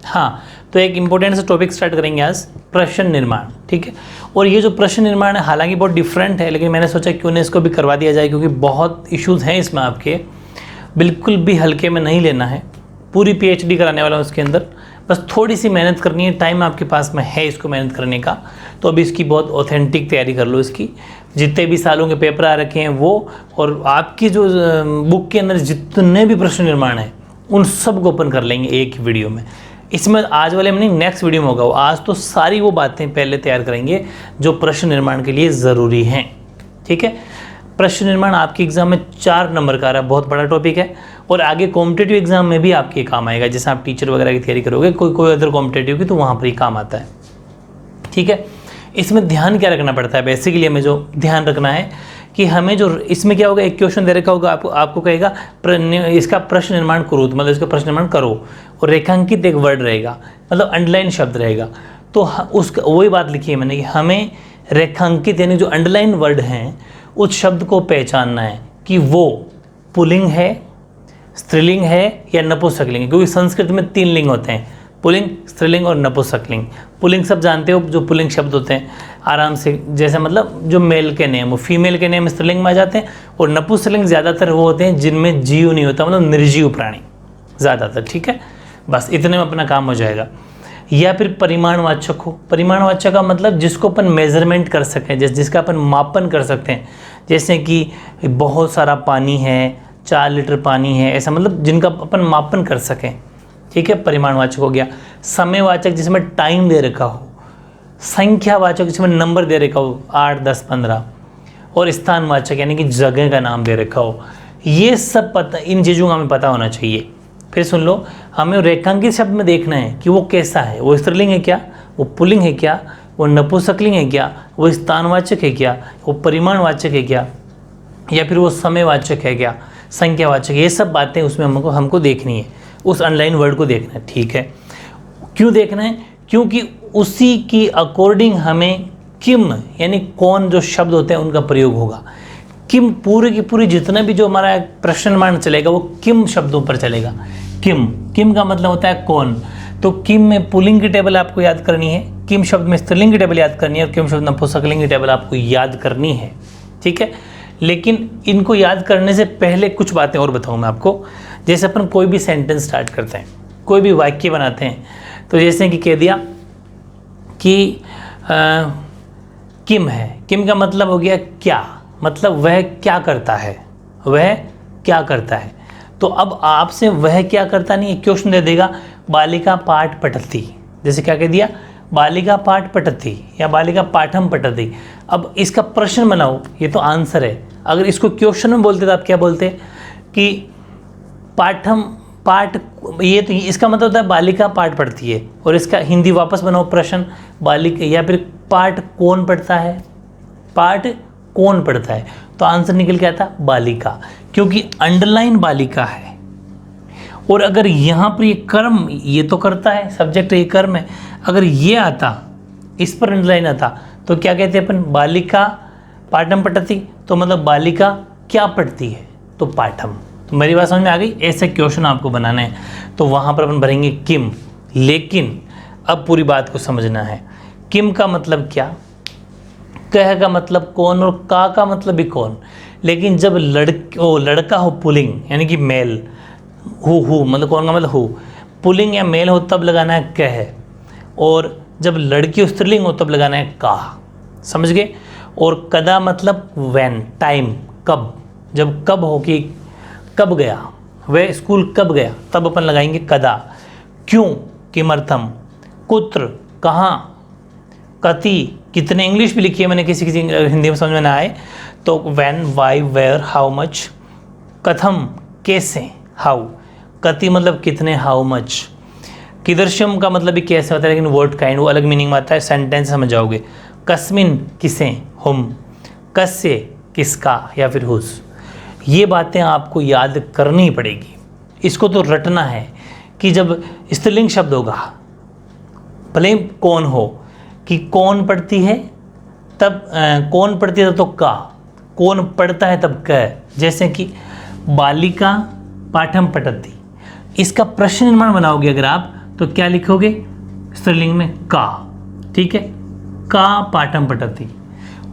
हाँ, तो एक इंपॉर्टेंट सा टॉपिक स्टार्ट करेंगे आज, प्रश्न निर्माण। ठीक है, और ये जो प्रश्न निर्माण है हालांकि बहुत डिफरेंट है, लेकिन मैंने सोचा क्यों ना इसको भी करवा दिया जाए, क्योंकि बहुत इश्यूज़ हैं इसमें आपके, बिल्कुल भी हल्के में नहीं लेना है। पूरी PhD कराने वाला हूँ उसके अंदर, बस थोड़ी सी मेहनत करनी है, टाइम आपके पास में है इसको मेहनत करने का, तो अभी इसकी बहुत ऑथेंटिक तैयारी कर लो इसकी। जितने भी सालों के पेपर आ रखे हैं वो, और आपकी जो बुक के अंदर जितने भी प्रश्न निर्माण हैं उन सब को ओपन कर लेंगे एक ही वीडियो में। इसमें आज वाले में नहीं, नेक्स्ट वीडियो में होगा वो। आज तो सारी वो बातें पहले तैयार करेंगे जो प्रश्न निर्माण के लिए ज़रूरी हैं। ठीक है, प्रश्न निर्माण आपके एग्जाम में 4 नंबर का आ रहा है, बहुत बड़ा टॉपिक है, और आगे कॉम्पिटेटिव एग्जाम में भी आपके काम आएगा। जैसे आप टीचर वगैरह की तैयारी करोगे, कोई अदर कॉम्पिटेटिव की, तो वहाँ पर ही काम आता है। ठीक है, इसमें ध्यान क्या रखना पड़ता है, बेसिकली हमें जो ध्यान रखना है कि हमें जो इसमें क्या होगा, एक क्वेश्चन दे रखा होगा, आपको कहेगा इसका प्रश्न निर्माण करो, मतलब इसका प्रश्न निर्माण करो, और रेखांकित एक वर्ड रहेगा, मतलब अंडरलाइन शब्द रहेगा। तो उसका वही बात लिखी है मैंने कि हमें रेखांकित यानी जो अंडरलाइन वर्ड हैं उस शब्द को पहचानना है कि वो पुल्लिंग है, स्त्रीलिंग है या नपुंसकलिंग है, क्योंकि संस्कृत में 3 लिंग होते हैं, पुल्लिंग, स्त्रीलिंग और नपुंसकलिंग। पुल्लिंग सब जानते हो, जो पुल्लिंग शब्द होते हैं आराम से, जैसे मतलब जो मेल के नेम, वो फीमेल के नेम स्त्रीलिंग में आ जाते हैं, और नपुंसकलिंग ज़्यादातर वो होते हैं जिनमें जीव नहीं होता, मतलब निर्जीव प्राणी ज़्यादातर। ठीक है, बस इतने में अपना काम हो जाएगा। या फिर परिमाणवाचक हो, परिमाणवाचक का मतलब जिसको अपन मेजरमेंट कर सकें, जिसका अपन मापन कर सकते हैं, जैसे कि बहुत सारा पानी है, 4 लीटर पानी है, ऐसा मतलब जिनका अपन मापन कर सकें। ठीक है, परिमाणवाचक हो गया। समयवाचक जिसमें टाइम दे रखा हो, संख्यावाचक जिसमें नंबर दे रखा हो 8, 10, 15, और स्थानवाचक यानी कि जगह का नाम दे रखा हो। ये सब पता, इन चीज़ों का हमें पता होना चाहिए। फिर सुन लो, हमें रेखांकित शब्द में देखना है कि वो कैसा है, वो स्त्रीलिंग है क्या, वो पुल्लिंग है क्या, वो नपुंसकलिंग है क्या, वो स्थानवाचक है क्या, वो परिमाणवाचक है क्या, या फिर वो समयवाचक है क्या, संख्यावाचक। ये सब बातें उसमें हमको देखनी है, उस अनलाइन वर्ड को देखना है। ठीक है, क्यों देखना है, क्योंकि उसी की अकॉर्डिंग हमें किम यानी कौन जो शब्द होते हैं उनका प्रयोग होगा। किम पूरी की पूरी जितना भी जो हमारा प्रश्न निर्माण चलेगा वो किम शब्दों पर चलेगा। किम का मतलब होता है कौन, तो किम में पुल्लिंग की टेबल आपको याद करनी है, किम शब्द में स्त्रीलिंग की टेबल याद करनी है, और किम शब्द नपुंसकलिंग की टेबल आपको याद करनी है। ठीक है, लेकिन इनको याद करने से पहले कुछ बातें और बताऊँ मैं आपको। जैसे अपन कोई भी सेंटेंस स्टार्ट करते हैं, कोई भी वाक्य बनाते हैं, तो जैसे कि कह दिया कि किम है, किम का मतलब हो गया क्या, मतलब वह क्या करता है, वह क्या करता है। तो अब आपसे वह क्या करता नहीं, क्वेश्चन दे देगा, बालिका पाठ पठती, जैसे क्या कह दिया, बालिका पाठ पठती या बालिका पाठम पठती। अब इसका प्रश्न बनाओ, ये तो आंसर है। अगर इसको क्वेश्चन में बोलते तो आप क्या बोलते कि पाठम पाठ, ये तो इसका मतलब होता है बालिका पाठ पढ़ती है, और इसका हिंदी वापस बनाओ प्रश्न, बालिका, या फिर पाठ कौन पढ़ता है, पाठ कौन पढ़ता है, तो आंसर निकल के आता बालिका, क्योंकि अंडरलाइन बालिका है। और अगर यहाँ पर ये कर्म, ये तो करता है, सब्जेक्ट ये कर्म है, अगर ये आता, इस पर अंडरलाइन आता, तो क्या कहते हैं अपन, बालिका पाठम पठती, तो मतलब बालिका क्या पढ़ती है, तो पाठम। तो मेरी बात समझ में आ गई। ऐसे क्वेश्चन आपको बनाना है, तो वहाँ पर अपन भरेंगे किम। लेकिन अब पूरी बात को समझना है, किम का मतलब क्या, कह का मतलब कौन, और का मतलब भी कौन। लेकिन जब लड़का हो पुल्लिंग यानी कि मेल, हु मतलब कौन का मतलब हु, पुल्लिंग या मेल हो तब लगाना है कह, और जब लड़की हो स्त्रीलिंग हो तब लगाना है का। समझ गए। और कदा मतलब व्हेन, टाइम, कब, जब कब हो कि कब गया, वह स्कूल कब गया, तब अपन लगाएंगे कदा। क्यों, किमर्थम, कुत्र, कहाँ, कति, कितने, इंग्लिश भी लिखी है मैंने, किसी हिंदी में समझ में ना आए तो when, why, where, how much, कथम, कैसे, हाउ, कति मतलब कितने, हाउ मच, किदर्शम का मतलब भी कैसे होता है, लेकिन वर्ड काइंड वो अलग मीनिंग में आता है, सेंटेंस समझ जाओगे। कस्मिन, किसे, हुम, कस्य, किसका, या फिर हुस। ये बातें आपको याद करनी पड़ेगी, इसको तो रटना है कि जब स्त्रीलिंग शब्द होगा, भले कौन हो, कि कौन पढ़ती है तब कौन पढ़ती है तो का, कौन पढ़ता है तब क। जैसे कि बालिका पाठम पठती, इसका प्रश्न निर्माण बनाओगे अगर आप, तो क्या लिखोगे स्त्रीलिंग में का, ठीक है, का पाठम पठति।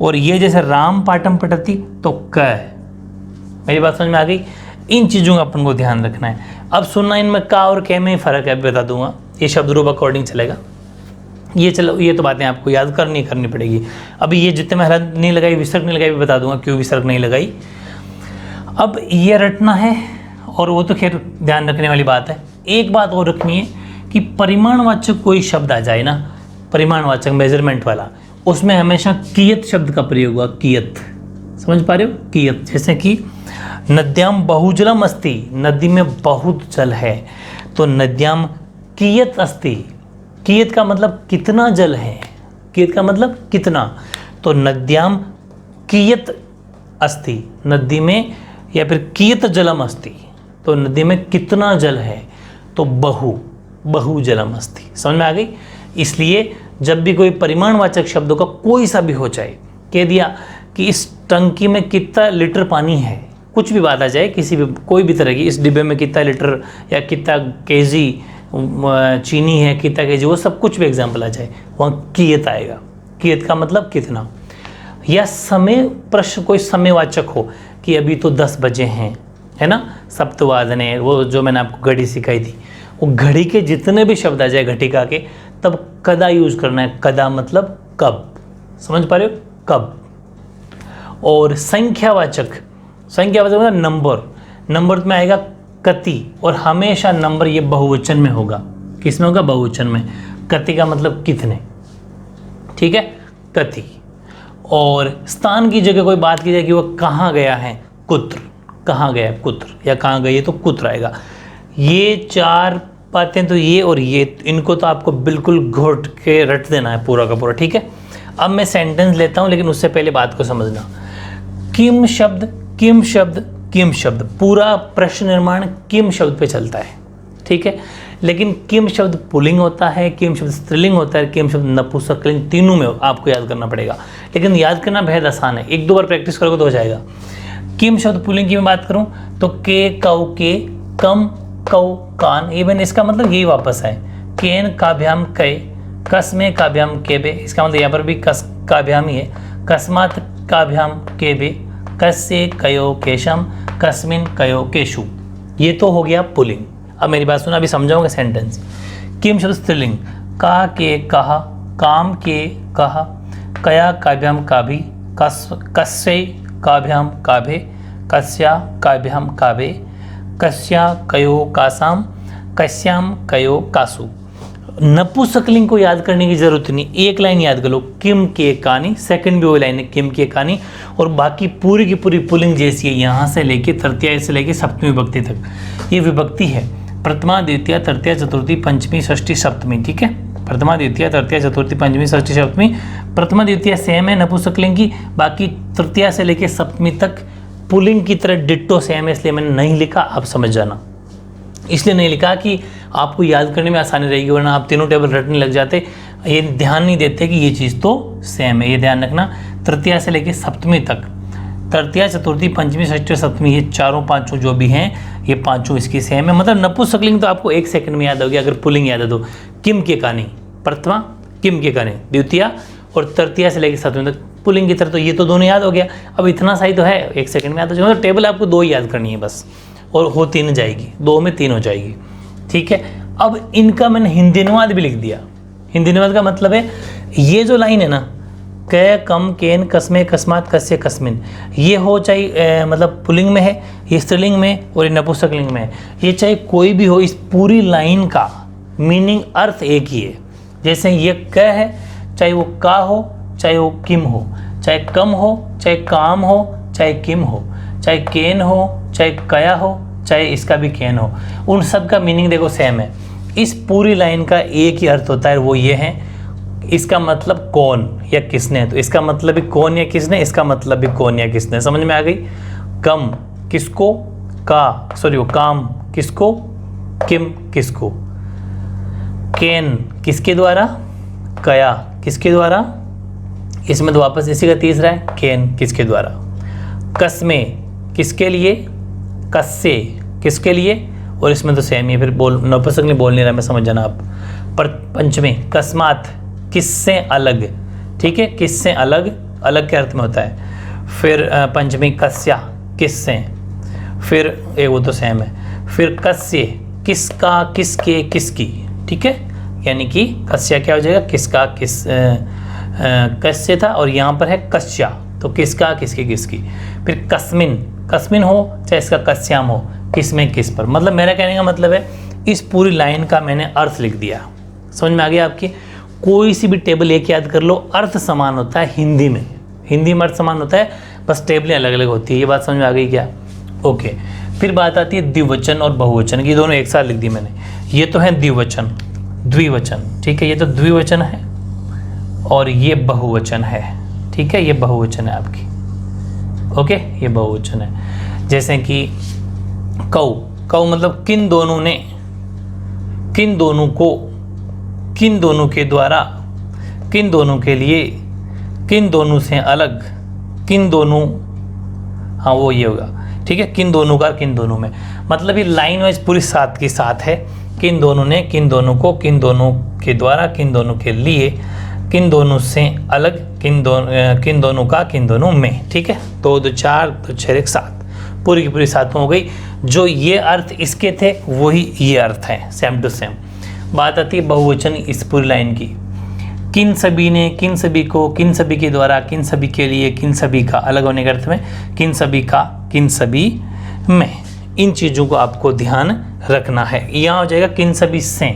और ये जैसे राम पाठम पठति तो क है। मेरी बात समझ में आ गई। इन चीज़ों का अपन को ध्यान रखना है। अब सुनना, इनमें का और के में फ़र्क है, बता दूंगा। ये शब्द रूप अकॉर्डिंग चलेगा। ये चलो, ये तो बातें आपको याद करनी पड़ेगी। अभी ये जितने में हलंत नहीं लगाई, विसर्ग नहीं लगाई, भी बता दूंगा क्यों विसर्ग नहीं लगाई। अब ये रटना है, और वो तो खैर ध्यान रखने वाली बात है। एक बात और रखनी है कि परिमाणवाचक कोई शब्द आ जाए ना, परिमाणवाचक मेजरमेंट वाला, उसमें हमेशा कियत शब्द का प्रयोग हुआ। कियत, समझ पा रहे हो? कियत, जैसे कि नद्याम बहुजलम अस्ति, नदी में बहुत जल है, तो नद्याम कियत अस्ति। कियत का मतलब कितना जल है, कियत का मतलब कितना, तो नद्याम कियत अस्ति, नदी में, या फिर कियत जलम अस्ति, तो नदी में कितना जल है, तो बहु जलम अस्ति। समझ में आ गई? इसलिए जब भी कोई परिमाणवाचक शब्दों का कोई सा भी हो जाए, कह दिया कि इस टंकी में कितना लीटर पानी है, कुछ भी बात आ जाए, किसी भी कोई भी तरह की, इस डिब्बे में कितना लीटर या कितना केजी चीनी है, कितना केजी, वो सब कुछ भी एग्जाम्पल आ जाए, वहाँ कियत आएगा। कियत का मतलब कितना। या समय, प्रश्न कोई समयवाचक हो कि अभी तो 10 बजे हैं, है ना, सप्तवादने, वो जो मैंने आपको घड़ी सिखाई थी, वो घड़ी के जितने भी शब्द आ जाए घटिका के, तब कदा यूज करना है। कदा मतलब कब, समझ पा रहे हो? कब। और संख्यावाचक मतलब नंबर, नंबर में आएगा कति, और हमेशा नंबर ये बहुवचन में होगा। किस में होगा? बहुवचन में। कति का मतलब कितने, ठीक है, कति। और स्थान की जगह कोई बात की जाए कि वो कहाँ गया है, कुत्र, कहाँ गया है, कुत्र, या कहाँ गई है तो कुत्र आएगा। ये 4 बातें तो ये और ये, इनको तो आपको बिल्कुल घोट के रट देना है पूरा का पूरा, ठीक है। अब मैं सेंटेंस लेता हूँ, लेकिन उससे पहले बात को समझना। किम शब्द, किम शब्द, किम शब्द, पूरा प्रश्न निर्माण किम शब्द पे चलता है, ठीक है। लेकिन किम शब्द पुल्लिंग होता है, किम शब्द स्त्रीलिंग होता है, किम शब्द नपुंसकलिंग, तीनों में आपको याद करना पड़ेगा। लेकिन याद करना बेहद आसान है, 1-2 बार प्रैक्टिस करोगे तो हो जाएगा। किम शब्द पुल्लिंग की मैं बात करूं तो के, कौ के, कम, कौ, कान, इवन इसका मतलब यही वापस है। केन काभ्याम कै, कस्मे काभ्याम केबे, इसका मतलब यहाँ पर भी कस काभ्याम ही है। कस्मात काभ्याम केबे, कस्य कयो केशम, कस्मिन कयो केशु। ये तो हो गया पुल्लिंग। अब मेरी बात सुना, अभी समझाऊंगा सेंटेंस। किम शब्द स्त्रीलिंग, का के कहा, काम के कहा, कया काभ्याम काभी, कस्य काभ्याम काभे, कस्या काभ्याम काभे, कस्या कयो कासाम, कस्याम कयो कासु। नपुंसकलिंग को याद करने की जरूरत नहीं, एक लाइन याद कर लो, किम के कानी, सेकंड भी वो लाइन है, किम के कानी, और बाकी पूरी की पूरी पुल्लिंग जैसी है, यहाँ से लेके तृतीया से लेके सप्तमी विभक्ति तक। ये विभक्ति है, प्रथमा द्वितीय तृतीया चतुर्थी पंचमी षष्ठी सप्तमी, ठीक है। प्रथमा द्वितीय तृतीया चतुर्थी पंचमी षष्ठी सप्तमी। प्रथमा द्वितीय सेम है नपुंसकलिंग की, बाकी तृतीया से लेके सप्तमी तक पुल्लिंग की तरह डिट्टो सेम है, इसलिए मैंने नहीं लिखा, आप समझ जाना। इसलिए नहीं लिखा कि आपको याद करने में आसानी रहेगी, वरना आप तीनों टेबल रटने लग जाते, ये ध्यान नहीं देते कि ये चीज़ तो सेम है। ये ध्यान रखना, तृतीया से लेके सप्तमी तक, तृतीया चतुर्थी पंचमी षष्ठी सप्तमी, ये चारों पांचों जो भी हैं, ये पांचों इसकी सेम है। मतलब नपुंसकलिंग तो आपको 1 सेकंड में याद होगी अगर पुल्लिंग याद है तो। किम के कानी प्रथमा, किम के कानी द्वितीया, और तृतीया से लेकर सप्तमी तक पुल्लिंग की तरह, तो ये तो दोनों याद हो गया। अब इतना सा ही तो है, 1 सेकंड में याद हो जाएगा। मतलब टेबल आपको 2 ही याद करनी है बस, और हो 3 जाएगी, 2 में 3 हो जाएगी, ठीक है। अब इनका मैंने हिंदी अनुवाद भी लिख दिया। हिंदी अनुवाद का मतलब है, ये जो लाइन है ना, क, कम, केन, कस्मे, कस्मात, कस्य, कस्मिन, ये हो चाहे मतलब पुल्लिंग में है, ये स्त्रीलिंग में, और ये नपुंसकलिंग में है। ये चाहे कोई भी हो, इस पूरी लाइन का मीनिंग, अर्थ एक ही है। जैसे ये क है, चाहे वो का हो, चाहे वो किम हो, चाहे कम हो, चाहे काम हो, चाहे किम हो, चाहे केन हो, चाहे कया हो, चाहे इसका भी केन हो, उन सब का मीनिंग देखो सेम है। इस पूरी लाइन का एक ही अर्थ होता है, वो ये है, इसका मतलब कौन या किसने, तो इसका मतलब भी कौन या किसने, इसका मतलब भी कौन या किसने। समझ में आ गई? कम किसको, का सॉरी वो काम किसको, किम किसको, केन किसके द्वारा, कया किसके द्वारा, इसमें तो वापस इसी का तीसरा है, केन किसके द्वारा, कस्मे किसके लिए, कस्से किसके लिए, और इसमें तो सेम ही है, फिर नपुंसकलिंग बोल नहीं रहा मैं, समझ जाना आप। पर पंचमी कस्मात, किससे अलग, ठीक है, किससे अलग, अलग के अर्थ में होता है। फिर पंचमी कस्या, किससे, फिर एक वो तो सेम है। फिर कस्य, किसका, किसके, किसकी, ठीक है, यानी कि कस्या क्या हो जाएगा, किसका, किस, कस्य था और यहाँ पर है कस्या, तो किसका, किसकी, किसकी। फिर कस्मिन, कस्मिन हो चाहे इसका कस्याम हो, किस में, किस पर। मतलब मेरा कहने का मतलब है इस पूरी लाइन का मैंने अर्थ लिख दिया। समझ में आ गया आपकी। कोई सी भी टेबल एक याद कर लो, अर्थ समान होता है हिंदी में, हिंदी में अर्थ समान होता है, बस टेबलें अलग अलग होती है। ये बात समझ में आ गई क्या? ओके। फिर बात आती है द्विवचन और बहुवचन की, दोनों एक साथ लिख दी मैंने। ये तो है द्विवचन, द्विवचन, ठीक है, ये तो द्विवचन है और ये बहुवचन है, ठीक है, ये बहुवचन है आपकी। ओके, ये बहुवचन है। जैसे कि कौ, कौ मतलब किन दोनों ने, किन दोनों को, किन दोनों के द्वारा, किन दोनों के लिए, किन दोनों से अलग, किन दोनों, हाँ वो ये होगा, ठीक है, किन दोनों का, किन दोनों में। मतलब ये लाइन वाइज पूरी साथ के साथ है। किन दोनों ने, किन दोनों को, किन दोनों के द्वारा, किन दोनों के लिए, किन दोनों से अलग, किन दोनों का, किन दोनों में, ठीक है। 2 2 4 2 6 1 7, पूरी की पूरी 7 हो गई। जो ये अर्थ इसके थे वही ये अर्थ है, सेम टू सेम। बात आती है बहुवचन इस पूरी लाइन की। किन सभी ने, किन सभी को, किन सभी के द्वारा, किन सभी के लिए, किन सभी का, अलग होने के अर्थ में, किन सभी का, किन सभी में। इन चीज़ों को आपको ध्यान रखना है। यहाँ हो जाएगा किन सभी से,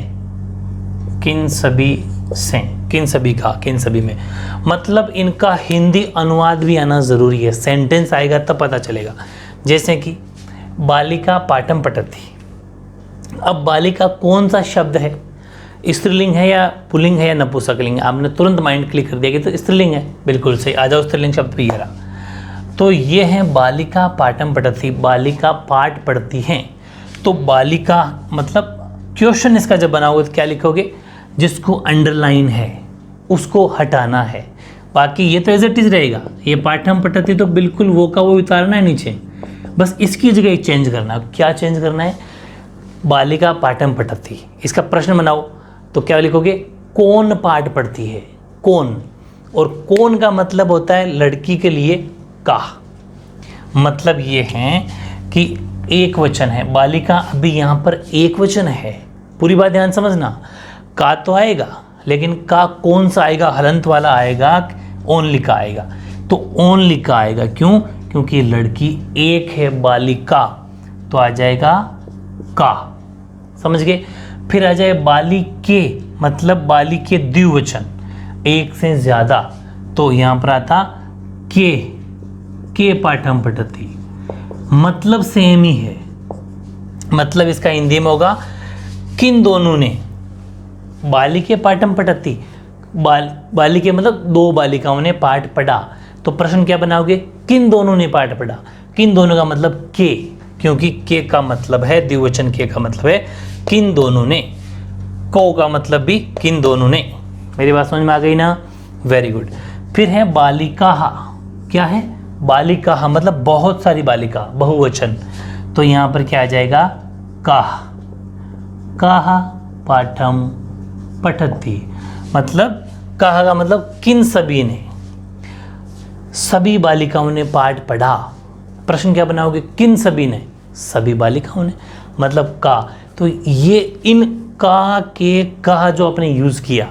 किन सभी से, किन सभी का, किन सभी में। मतलब इनका हिंदी अनुवाद भी आना ज़रूरी है, सेंटेंस आएगा तब पता चलेगा। जैसे कि बालिका पाठम पठति। अब बालिका कौन सा शब्द है, स्त्रीलिंग है या पुल्लिंग है या नपुंसकलिंग है? आपने तुरंत माइंड क्लिक कर दिया कि तो स्त्रीलिंग है, बिल्कुल सही। आ जाओ, स्त्रीलिंग शब्द भी ये रहा। तो ये है बालिका पाठम पठति, बालिका पाठ पढ़ती हैं। तो बालिका मतलब क्वेश्चन इसका जब बनाओगे तो क्या लिखोगे, जिसको अंडरलाइन है उसको हटाना है, बाकी ये तो एज इट इज रहेगा। ये पाठम पठति तो बिल्कुल वो का वो उतारना है नीचे, बस इसकी जगह चेंज करना है। क्या चेंज करना है? बालिका पाठम पठति। इसका प्रश्न बनाओ तो क्या लिखोगे, कौन पाठ पढ़ती है, कौन। और कौन का मतलब होता है लड़की के लिए का। मतलब ये है कि एक वचन है, बालिका अभी यहाँ पर एक वचन है। पूरी बात ध्यान समझना। का तो आएगा लेकिन का कौन सा आएगा, हलंत वाला आएगा, ओनली का आएगा। तो ओनली का आएगा, क्यों? क्योंकि लड़की एक है, बालिका, तो आ जाएगा का। समझ गए? फिर आ जाए बालिके, मतलब बालिके द्विवचन, एक से ज्यादा, तो यहाँ पर आता के पाठम पठति। मतलब सेम ही है, मतलब इसका हिंदी में होगा किन दोनों ने, बालिके पाठम पठति, बालिके मतलब 2 बालिकाओं ने पाठ पढ़ा। तो प्रश्न क्या बनाओगे, किन दोनों ने पाठ पढ़ा। किन दोनों का मतलब के, क्योंकि के का मतलब है द्विवचन, के का मतलब है किन दोनों ने। को का मतलब भी किन दोनों ने। मेरी बात समझ में आ गई ना? Very good. फिर है बालिका, क्या है? बालिका मतलब बहुत सारी बालिका, बहुवचन। तो यहाँ पर क्या आ जाएगा, काह, काह पाठम पठति। मतलब काह का मतलब किन सभी ने, सभी बालिकाओं ने पाठ पढ़ा। प्रश्न क्या बनाओगे, किन सभी ने, सभी बालिकाओं ने, मतलब का। तो ये इन का के का जो आपने यूज़ किया,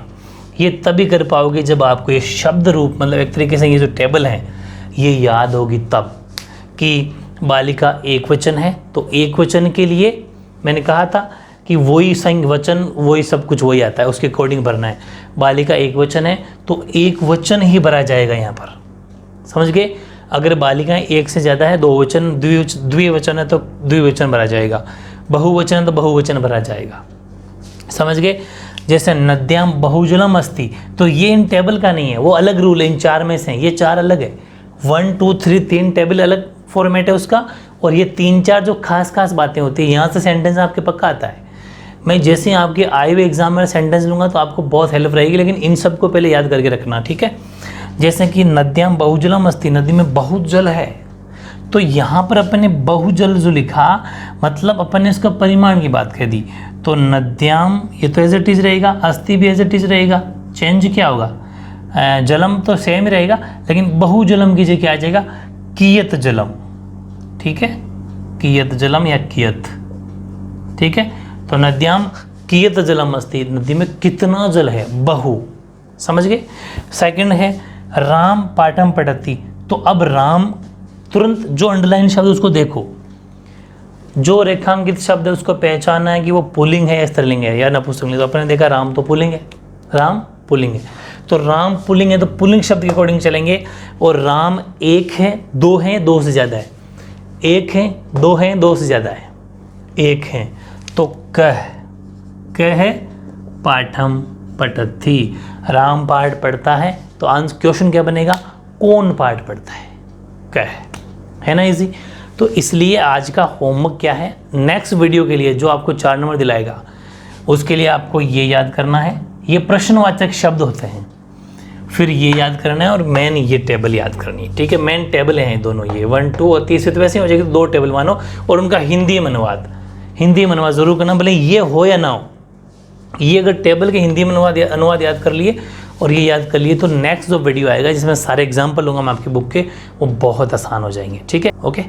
ये तभी कर पाओगे जब आपको ये शब्द रूप, मतलब एक तरीके से ये जो टेबल है ये याद होगी तब, कि बालिका एक वचन है तो एक वचन के लिए मैंने कहा था कि वही संग वचन, वही सब कुछ वही आता है, उसके अकॉर्डिंग भरना है। बालिका एक वचन है तो एक वचन ही भरा जाएगा यहाँ पर। समझ गए? अगर बालिकाएं एक से ज़्यादा है, 2 वचन, द्विवचन है तो द्विवचन भरा जाएगा, बहुवचन है तो बहुवचन भरा जाएगा। समझ गए? जैसे नद्याम बहुजलम अस्ति, तो ये इन टेबल का नहीं है, वो अलग रूल है, इन 4 में से, ये 4 अलग है। 1 2 3 3 टेबल अलग फॉर्मेट है उसका, और ये 3-4 जो खास खास बातें होती है, यहाँ से सेंटेंस आपके पक्का आता है। मैं जैसे ही आपके आए हुए एग्जाम में सेंटेंस लूँगा तो आपको बहुत हेल्प रहेगी, लेकिन इन सब को पहले याद करके रखना, ठीक है? जैसे कि नद्याम बहुजलम अस्ति, नदी में बहुत जल है, तो यहाँ पर अपन ने बहुजल जो लिखा मतलब अपन ने इसका परिमाण की बात कह दी। तो नद्याम ये तो एज इट इज रहेगा, अस्थि भी एज इट इज रहेगा, चेंज क्या होगा, जलम तो सेम ही रहेगा, लेकिन बहुजलम की जगह क्या आ जाएगा, कियत जलम। ठीक है, कियत जलम या कियत। ठीक है, तो नद्याम कियत जलम अस्ति, नदी में कितना जल है, बहु। समझ गए। सेकंड है राम पाठम पठति। तो अब राम, तुरंत जो अंडरलाइन शब्द उसको देखो, जो रेखांकित शब्द है उसको पहचाना है कि वो पुल्लिंग है या स्त्रीलिंग है या नपुंसकलिंग। तो अपने देखा राम तो पुल्लिंग है, राम पुल्लिंग है, तो राम पुल्लिंग है तो पुल्लिंग शब्द के अकॉर्डिंग चलेंगे। और राम एक है, दो हैं, दो से ज़्यादा है, एक है, दो हैं, दो से ज़्यादा है, एक है, तो कह है पाठम पठति, राम पाठ पढ़ता है। तो आंसर क्वेश्चन क्या बनेगा, कौन पाठ पढ़ता है, कह, है ना इजी। तो इसलिए आज का होमवर्क क्या है, नेक्स्ट वीडियो के लिए जो आपको 4 नंबर दिलाएगा उसके लिए आपको ये याद करना है, ये प्रश्नवाचक शब्द होते हैं, फिर ये याद करना है और मेन ये टेबल याद करनी है। ठीक है, मेन टेबल हैं दोनों, ये 1, 2 और 3 से तो वैसे ही हो जाएगी, 2 टेबल मानो, और उनका हिंदी में अनुवाद जरूर करना, भले ये हो या ना हो। ये अगर टेबल के हिंदी में अनुवाद याद कर लिए और ये याद कर लिए तो नेक्स्ट जो वीडियो आएगा जिसमें सारे एग्जाम्पल लूँगा मैं आपकी बुक के, वो बहुत आसान हो जाएंगे। ठीक है, ओके।